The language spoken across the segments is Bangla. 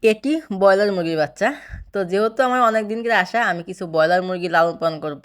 এটি ব্রয়লার মুরগির বাচ্চা। তো যেহেতু আমার অনেক দিন করে আশা আমি কিছু ব্রয়লার মুরগি লালন পালন করব।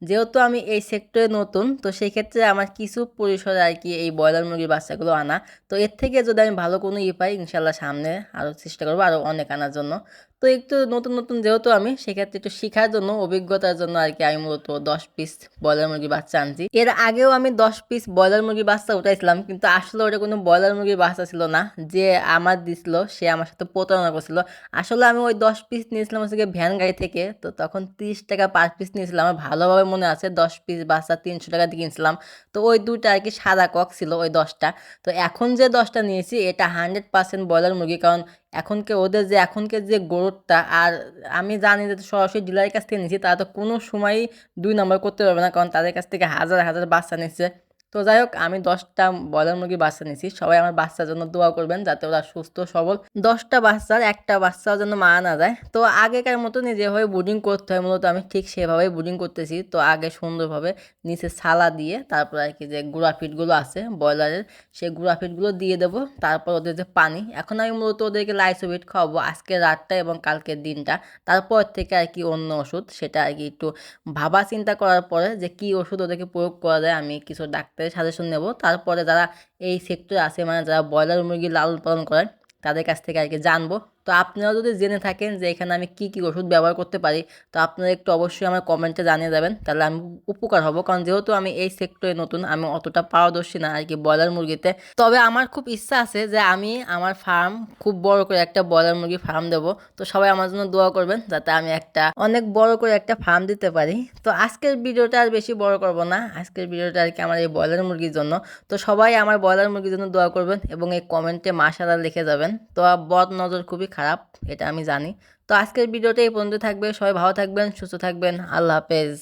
যেহেতু আমি এই সেক্টরে নতুন, তো সেই ক্ষেত্রে আমার কিছু পরিসরে আর কি এই ব্রয়লার মুরগির বাচ্চাগুলো আনা। তো এর থেকে যদি আমি ভালো কোনো পাই, ইনশাল্লাহ সামনে আরও চেষ্টা করবো আরও অনেক আনার জন্য। তো একটু নতুন নতুন যেহেতু আমি, সেক্ষেত্রে একটু শেখার জন্য, অভিজ্ঞতার জন্য আর কি আমি মূলত 10 পিস ব্রয়লার মুরগির বাচ্চা আনছি। এর আগেও আমি 10 পিস ব্রয়লার মুরগির বাচ্চা উঠাইছিলাম, কিন্তু আসলে ওটা কোনো ব্রয়লার মুরগির বাচ্চা ছিল না। যে আমার দিছিল সে আমার সাথে প্রতারণা করছিল। আসলে আমি ওই 10 পিস নিয়েছিলাম হচ্ছে গিয়ে ভ্যান গাড়ি থেকে। তো তখন 30 টাকা পার পিস নিয়েছিলাম, আমার ভালোভাবে মনে আছে। 10 পিস বাচ্চা 300 টাকা দিয়ে কিনছিলাম। তো ওই দুইটা আর কি সাদা কক ছিল ওই 10টা। তো এখন যে 10টা নিয়েছি এটা 100% ব্রয়লার মুরগি, কারণ এখনকে যে গ্রোথটা, আর আমি জানি যে সরাসরি ডিলারের কাছ থেকে নিয়েছি, তারা তো কোনো সময়ই 2 নম্বর করতে পারবে না, কারণ তাদের কাছ থেকে হাজার হাজার বাচ্চা নিচ্ছে। তো যাই হোক, আমি 10টা ব্রয়লার মুরগি বাচ্চা নিয়েছি। সবাই আমার বাচ্চার জন্য দোয়া করবেন যাতে ওরা সুস্থ সবল, 10টা বাচ্চার একটা বাচ্চাও যেন মারা না যায়। তো আগেকার মতনই যেভাবে ব্রুডিং করতে হয় মূলত আমি ঠিক সেভাবেই ব্রুডিং করতেছি। তো আগে সুন্দরভাবে নিচে ছালা দিয়ে, তারপর আর কি যে গুঁড়া ফিডগুলো আছে ব্রয়লারের, সেই গুঁড়া ফিডগুলো দিয়ে দেবো। তারপর ওদের যে পানি, এখন আমি মূলত ওদেরকে লাইসোভিট খাওয়াবো আজকে রাতটা এবং কালকের দিনটা। তারপর থেকে আর কি অন্য ওষুধ, সেটা আর কি একটু ভাবা চিন্তা করার পরে যে কি ওষুধ ওদেরকে প্রয়োগ করা যায়, আমি কিছু ডাক্তারের সাজেশন নেব। তারপরে যারা এই সেক্টরে আছে, মানে যারা ব্রয়লার মুরগি লালন পালন করেন, তাদের কাছ থেকে আর কি জানবো। তো আপনারা যদি জেনে থাকেন যে এখানে আমি কি কি ওষুধ ব্যবহার করতে পারি, তো আপনারা একটু অবশ্যই আমার কমেন্টে জানিয়ে যাবেন, তাহলে আমি উপকার হব। কারণ যেহেতু আমি এই সেক্টরে নতুন, আমি অতটা পারদর্শী না আর কি ব্রয়লার মুরগিতে। তবে আমার খুব ইচ্ছা আছে যে আমি আমার ফার্ম খুব বড় করে একটা ব্রয়লার মুরগি ফার্ম দেবো। তো সবাই আমার জন্য দোয়া করবেন যাতে আমি একটা অনেক বড় করে একটা ফার্ম দিতে পারি। তো আজকের ভিডিওটা আর বেশি বড় করব না, আজকের ভিডিওটা আর কি আমার এই ব্রয়লার মুরগির জন্য। তো সবাই আমার ব্রয়লার মুরগির জন্য দোয়া করবেন এবং এই কমেন্টে মাশাআল্লাহ লিখে যাবেন। তো বদ নজর খুবই খারাপ, এটা আমি জানি। তো আজকের ভিডিওটা এই পর্যন্ত থাকবে। সবাই ভালো থাকবেন, সুস্থ থাকবেন। আল্লাহ হাফেজ।